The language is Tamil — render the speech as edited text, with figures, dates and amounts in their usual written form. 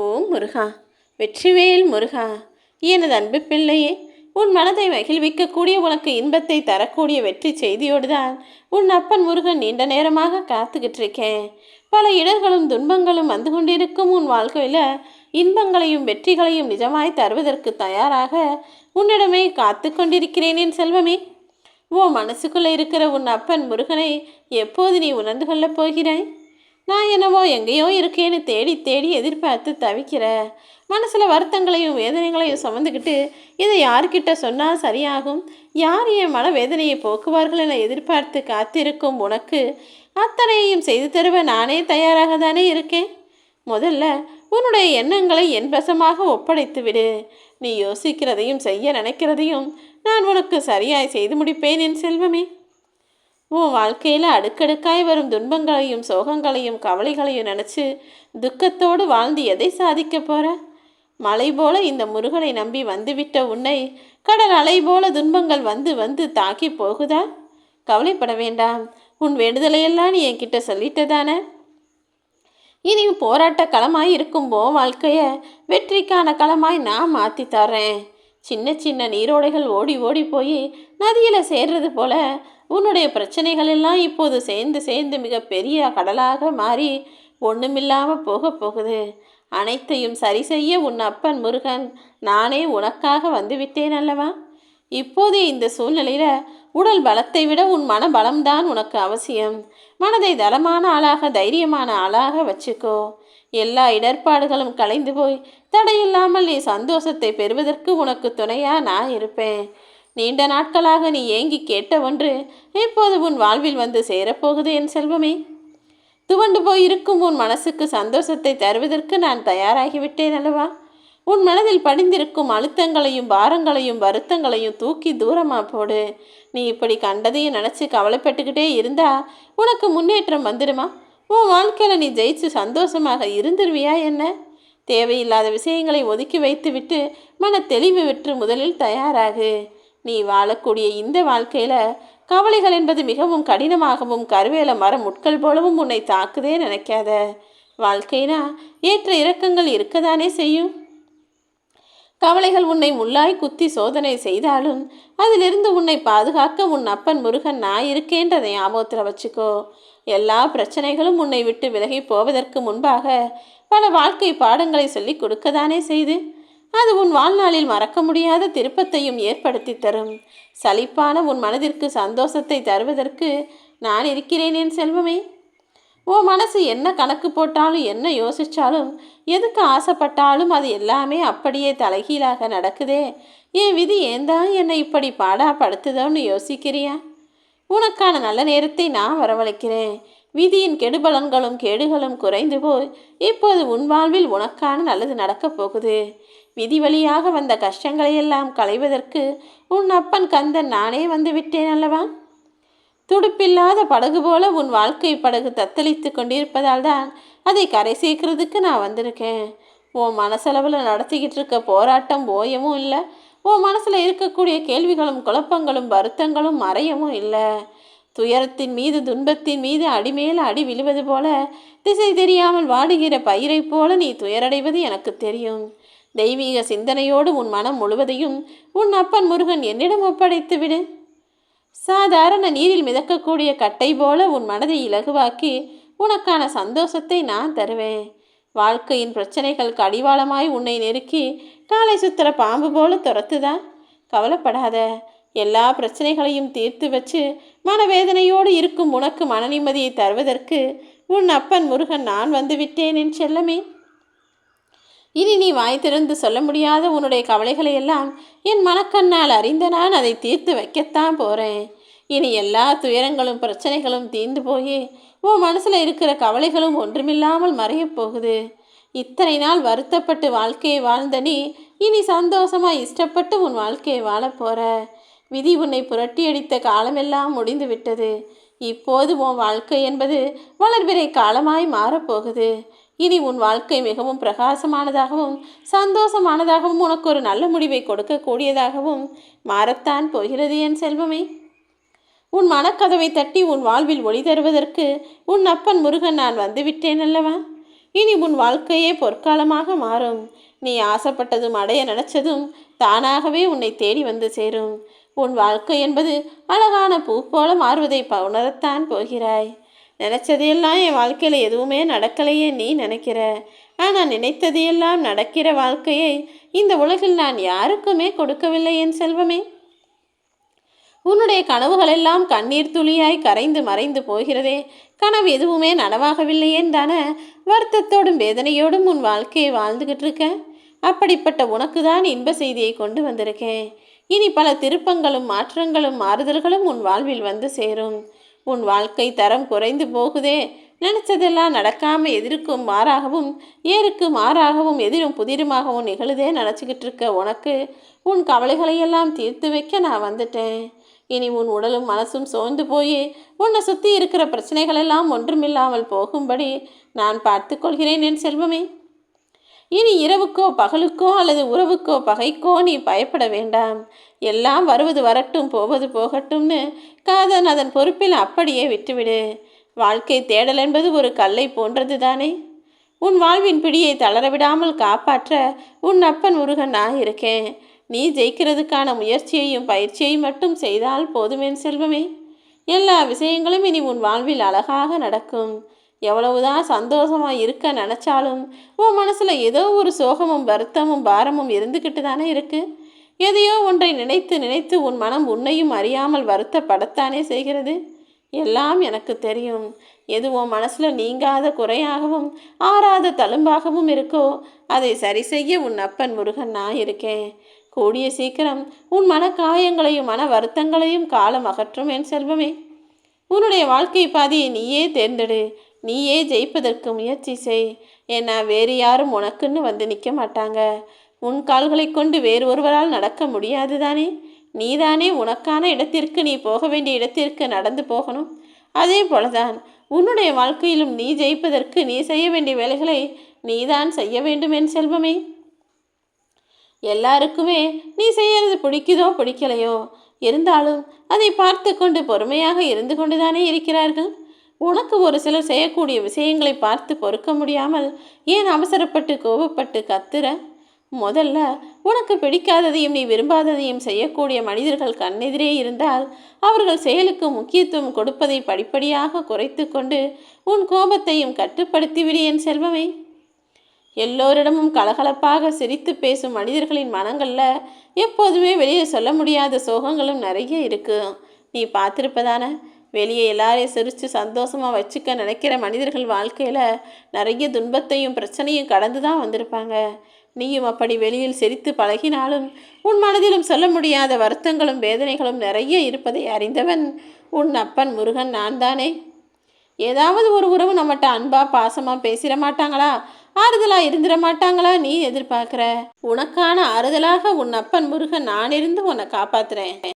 ஓம் முருகா, வெற்றிவேல் முருகா, எனது அன்பு பிள்ளையே, உன் மனதை மகிழ்விக்கக்கூடிய உனக்கு இன்பத்தை தரக்கூடிய வெற்றி செய்தியோடுதான் உன் அப்பன் முருகன் நீண்ட நேரமாக காத்துக்கிட்டு இருக்கேன். பல இடர்களும் துன்பங்களும் வந்து கொண்டிருக்கும் உன் வாழ்க்கையில் இன்பங்களையும் வெற்றிகளையும் நிஜமாய் தருவதற்கு தயாராக உன்னிடமே காத்து கொண்டிருக்கிறேன் என் செல்வமே. மனசுக்குள்ளே இருக்கிற உன் அப்பன் முருகனை எப்போது நீ உணர்ந்து கொள்ளப் போகிறாய்? நான் என்னவோ எங்கேயோ இருக்கேன்னு தேடி தேடி எதிர்பார்த்து தவிக்கிற, மனசில் வருத்தங்களையும் வேதனைகளையும் சுமந்துக்கிட்டு இதை யார்கிட்ட சொன்னால் சரியாகும், யார் என் மன வேதனையை போக்குவார்கள் என எதிர்பார்த்து காத்திருக்கும் உனக்கு அத்தனையும் செய்து தருவ நானே தயாராக தானே இருக்கேன். முதல்ல உன்னுடைய எண்ணங்களை என் வசமாக ஒப்படைத்து விடு. நீ யோசிக்கிறதையும் செய்ய நினைக்கிறதையும் நான் உனக்கு சரியாய் செய்து முடிப்பேன் என் செல்வமே. உன் வாழ்க்கையில் அடுக்கடுக்காய் வரும் துன்பங்களையும் சோகங்களையும் கவலைகளையும் நினச்சி துக்கத்தோடு வாழ்ந்து எதை சாதிக்க போகிற? மலை போல இந்த முருகனை நம்பி வந்துவிட்ட உன்னை கடல் அலை போல துன்பங்கள் வந்து வந்து தாக்கி போகுதா? கவலைப்பட வேண்டாம். உன் வேண்டுதலையெல்லாம் நீ என்கிட்ட சொல்லிட்டதானே. இனி போராட்ட களமாய் இருக்கும் வாழ்க்கையை வெற்றிக்கான களமாய் நான் மாற்றி தர்றேன். சின்ன சின்ன நீரோடைகள் ஓடி ஓடி போய் நதியில் சேர்றது போல உன்னுடைய பிரச்சனைகள் எல்லாம் இப்போது சேர்ந்து சேர்ந்து மிக பெரிய கடலாக மாறி ஒன்றுமில்லாமல் போக போகுது. அனைத்தையும் சரி செய்ய உன் அப்பன் முருகன் நானே உனக்காக வந்துவிட்டேன் அல்லவா? இப்போதே இந்த சூழ்நிலையில் உடல் பலத்தை விட உன் மன பலம்தான் உனக்கு அவசியம். மனதை தளமான ஆளாக தைரியமான ஆளாக வச்சுக்கோ. எல்லா இடர்பாடுகளும் கலைந்து போய் தடையில்லாமல் நீ சந்தோஷத்தை பெறுவதற்கு உனக்கு துணையாக நான் இருப்பேன். நீண்ட நாட்களாக நீ ஏங்கி கேட்ட ஒன்று இப்போது உன் வாழ்வில் வந்து சேரப்போகுது என் செல்வமே. துவண்டு போயிருக்கும் உன் மனசுக்கு சந்தோஷத்தை தருவதற்கு நான் தயாராகிவிட்டேன் அல்லவா? உன் மனதில் படிந்திருக்கும் அழுத்தங்களையும் பாரங்களையும் வருத்தங்களையும் தூக்கி தூரமாக போடு. நீ இப்படி கண்டதையும் நினச்சி கவலைப்பட்டுக்கிட்டே இருந்தா உனக்கு முன்னேற்றம் வந்துடுமா? உன் வாழ்க்கையில் நீ ஜெயிச்சு சந்தோஷமாக இருந்துருவியா என்ன? தேவையில்லாத விஷயங்களை ஒதுக்கி வைத்து விட்டு மன தெளிவு விட்டு முதலில் தயாராகு. நீ வாழக்கூடிய இந்த வாழ்க்கையில் கவலைகள் என்பது மிகவும் கடினமாகவும் கருவேல மரம் முட்கள் போலவும் உன்னை தாக்குதே நினைக்காத. வாழ்க்கைனா ஏற்ற இறக்கங்கள் இருக்கதானே செய்யும். கவலைகள் உன்னை முள்ளாய் குத்தி சோதனை செய்தாலும் அதிலிருந்து உன்னை பாதுகாக்க உன் அப்பன் முருகன் நான் இருக்கேன்றதை ஞாபகத்தில் வச்சுக்கோ. எல்லா பிரச்சனைகளும் உன்னை விட்டு விலகி போவதற்கு முன்பாக பல வாழ்க்கை பாடங்களை சொல்லி கொடுக்கதானே செய்து அது உன் வாழ்நாளில் மறக்க முடியாத திருப்பத்தையும் ஏற்படுத்தி தரும். சலிப்பான உன் மனதிற்கு சந்தோஷத்தை தருவதற்கு நான் இருக்கிறேன் என் செல்வமே. மனசு என்ன கணக்கு போட்டாலும் என்ன யோசித்தாலும் எதுக்கு ஆசைப்பட்டாலும் அது எல்லாமே அப்படியே தலைகீழாக நடக்குதே. என் விதி ஏந்தான் என்னை இப்படி பாடாப்படுத்துதோன்னு யோசிக்கிறியா? உனக்கான நல்ல நேரத்தை நான் வரவழைக்கிறேன். விதியின் கெடுபலன்களும் கேடுகளும் குறைந்து போய் இப்போது உன் வாழ்வில் உனக்கான நல்லது நடக்கப் போகுது. விதி வழியாக வந்த கஷ்டங்களையெல்லாம் களைவதற்கு உன் அப்பன் கந்தன் நானே வந்து விட்டேன் அல்லவா? துடுப்பில்லாத படகு போல உன் வாழ்க்கை படகு தத்தளித்து கொண்டிருப்பதால் தான் அதை கரை சேர்க்கறதுக்கு நான் வந்திருக்கேன். மனசளவில் நடத்திக்கிட்டு இருக்க போராட்டம் ஓயவும் இல்லை. மனசில் இருக்கக்கூடிய கேள்விகளும் குழப்பங்களும் வருத்தங்களும் மறையவும் இல்லை. துயரத்தின் மீது துன்பத்தின் மீது அடிமேல அடி விழுவது போல திசை தெரியாமல் வாடுகிற பயிரை போல நீ துயரடைவது எனக்கு தெரியும். தெய்வீக சிந்தனையோடு உன் மனம் முழுவதையும் உன் அப்பன் முருகன் என்னிடம் ஒப்படைத்து விடு. சாதாரண நீரில் மிதக்கக்கூடிய கட்டை போல உன் மனதை இலகுவாக்கி உனக்கான சந்தோஷத்தை நான் தருவேன். வாழ்க்கையின் பிரச்சனைகள் கடிவாளமாய் உன்னை நெருக்கி காலை சுத்துற பாம்பு போல துரத்துதா? கவலைப்படாத. எல்லா பிரச்சனைகளையும் தீர்த்து வச்சு மனவேதனையோடு இருக்கும் உனக்கு மன நிம்மதியை தருவதற்கு உன் அப்பன் முருகன் நான் வந்து விட்டேன் என் செல்லமே. இனி நீ வாய் திறந்து சொல்ல முடியாத உன்னுடைய கவலைகளை எல்லாம் என் மனக்கண்ணால் அறிந்த நான் அதை தீர்த்து வைக்கத்தான் போகிறேன். இனி எல்லா துயரங்களும் பிரச்சனைகளும் தீர்ந்து போய் மனசில் இருக்கிற கவலைகளும் ஒன்றுமில்லாமல் மறையப் போகுது. இத்தனை நாள் வருத்தப்பட்டு வாழ்க்கையை வாழ்ந்த நீ இனி சந்தோஷமாக இஷ்டப்பட்டு உன் வாழ்க்கையை வாழப்போகிற. விதி உன்னை புரட்டி அடித்த காலமெல்லாம் முடிந்து விட்டது. இப்போது உன் வாழ்க்கை என்பது வளர்பிறை காலமாய் மாறப்போகுது. இனி உன் வாழ்க்கை மிகவும் பிரகாசமானதாகவும் சந்தோஷமானதாகவும் உனக்கு ஒரு நல்ல முடிவை கொடுக்கக்கூடியதாகவும் மாறத்தான் போகிறது என் செல்வமே. உன் மனக்கதவை தட்டி உன் வாழ்வில் ஒளி தருவதற்கு உன் அப்பன் முருகன் நான் வந்துவிட்டேன் அல்லவா? இனி உன் வாழ்க்கையே பொற்காலமாக மாறும். நீ ஆசைப்பட்டதும் அடைய நினைச்சதும் தானாகவே உன்னை தேடி வந்து சேரும். உன் வாழ்க்கை என்பது அழகான பூ போல மாறுவதை உணரத்தான் போகிறாய். நினைச்சதையெல்லாம் என் வாழ்க்கையில் எதுவுமே நடக்கலையே நீ நினைக்கிற. ஆனால் நினைத்ததையெல்லாம் நடக்கிற வாழ்க்கையை இந்த உலகில் நான் யாருக்குமே கொடுக்கவில்லை என் செல்வமே. உன்னுடைய கனவுகளெல்லாம் கண்ணீர் துளியாய் கரைந்து மறைந்து போகிறதே. கனவு எதுவுமே நனவாகவில்லையேன் தானே வருத்தத்தோடும் வேதனையோடும் உன் வாழ்க்கையை வாழ்ந்துகிட்டு இருக்க. அப்படிப்பட்ட உனக்கு தான் இன்ப செய்தியை கொண்டு வந்திருக்கேன். இனி பல திருப்பங்களும் மாற்றங்களும் மாறுதல்களும் உன் வாழ்வில் வந்து சேரும். உன் வாழ்க்கை தரம் குறைந்து போகுதே. நினைச்சதெல்லாம் நடக்காம எதிர்க்கும் மாறாகவும் ஏருக்கு மாறாகவும் எதிரும் புதிருமாகவும் நிகழுதே நினச்சிக்கிட்டு இருக்க உனக்கு உன் கவலைகளையெல்லாம் தீர்த்து வைக்க நான் வந்துட்டேன். இனி உன் உடலும் மனசும் சோர்ந்து போய் உன்னை சுற்றி இருக்கிற பிரச்சனைகளெல்லாம் ஒன்றுமில்லாமல் போகும்படி நான் பார்த்து கொள்கிறேன் என் செல்வமே. இனி இரவுக்கோ பகலுக்கோ அல்லது உறவுக்கோ பகைக்கோ நீ பயப்பட வேண்டாம். எல்லாம் வருவது வரட்டும் போவது போகட்டும்னு காதன் அதன் பொறுப்பில் அப்படியே விட்டுவிடு. வாழ்க்கை தேடல் என்பது ஒரு கல்லை போன்றது தானே. உன் வாழ்வின் பிடியை தளரவிடாமல் காப்பாற்ற உன் அப்பன் முருகன் நான் இருக்கேன். நீ ஜெயிக்கிறதுக்கான முயற்சியையும் பயிற்சியையும் மட்டும் செய்தால் போதுமேன் செல்வமே. எல்லா விஷயங்களும் இனி உன் வாழ்வில் அழகாக நடக்கும். எவ்வளவுதான் சந்தோஷமாக இருக்க நினச்சாலும் உன் மனசில் ஏதோ ஒரு சோகமும் வருத்தமும் பாரமும் இருந்துக்கிட்டு தானே இருக்கு. எதையோ ஒன்றை நினைத்து நினைத்து உன் மனம் உன்னையும் அறியாமல் வருத்தப்படத்தானே செய்கிறது. எல்லாம் எனக்கு தெரியும். எது உன் மனசில் நீங்காத குறையாகவும் ஆறாத தழும்பாகவும் இருக்கோ அதை சரி செய்ய உன் அப்பன் முருகன் நான் இருக்கேன். கூடிய சீக்கிரம் உன் மன காயங்களையும் மன வருத்தங்களையும் காலம் அகற்றும் என் செல்வமே. உன்னுடைய வாழ்க்கை பாதையை நீயே தேர்ந்தெடு. நீயே ஜெயிப்பதற்கு முயற்சி செய். ஏன்னா வேறு யாரும் உனக்குன்னு வந்து நிற்க மாட்டாங்க. உன் கால்களை கொண்டு வேறு ஒருவரால் நடக்க முடியாது தானே. நீதானே உனக்கான இடத்திற்கு நீ போக வேண்டிய இடத்திற்கு நடந்து போகணும். அதே போலதான் உன்னுடைய வாழ்க்கையிலும் நீ ஜெயிப்பதற்கு நீ செய்ய வேண்டிய வேலைகளை நீதான் செய்ய வேண்டும் என் செல்வமே. எல்லாருக்குமே நீ செய்யறது பிடிக்குதோ பிடிக்கலையோ இருந்தாலும் அதை பார்த்து கொண்டு பொறுமையாக இருந்து கொண்டுதானே இருக்கிறார்கள். உனக்கு ஒரு சிலர் செய்யக்கூடிய விஷயங்களை பார்த்து பொறுக்க முடியாமல் ஏன் அவசரப்பட்டு கோபப்பட்டு கத்துற? முதல்ல உனக்கு பிடிக்காததையும் நீ விரும்பாததையும் செய்யக்கூடிய மனிதர்கள் கண்ணெதிரே இருந்தால் அவர்கள் செயலுக்கு முக்கியத்துவம் கொடுப்பதை படிப்படியாக குறைத்து கொண்டு உன் கோபத்தையும் கட்டுப்படுத்திவிடு என் செல்வமே. எல்லோரிடமும் கலகலப்பாக சிரித்து பேசும் மனிதர்களின் மனங்களில் எப்போதுமே வெளியே சொல்ல முடியாத சோகங்களும் நிறைய இருக்கு. நீ பார்த்துருப்பதான வெளியே எல்லாரையும் சிரித்து சந்தோஷமாக வச்சுக்க நினைக்கிற மனிதர்கள் வாழ்க்கையில் நிறைய துன்பத்தையும் பிரச்சனையும் கடந்து தான் வந்திருப்பாங்க. நீயும் அப்படி வெளியில் சிரித்து பழகினாலும் உன் மனதிலும் சொல்ல முடியாத வருத்தங்களும் வேதனைகளும் நிறைய இருப்பதை அறிந்தவன் உன் அப்பன் முருகன் நான் தானே. ஏதாவது ஒரு உறவு நம்மகிட்ட அன்பா பாசமாக பேசிட மாட்டாங்களா, ஆறுதலாக இருந்துட மாட்டாங்களா நீ எதிர்பார்க்குற? உனக்கான ஆறுதலாக உன் அப்பன் முருகன் நான் இருந்து உன்னை காப்பாற்றுறேன்.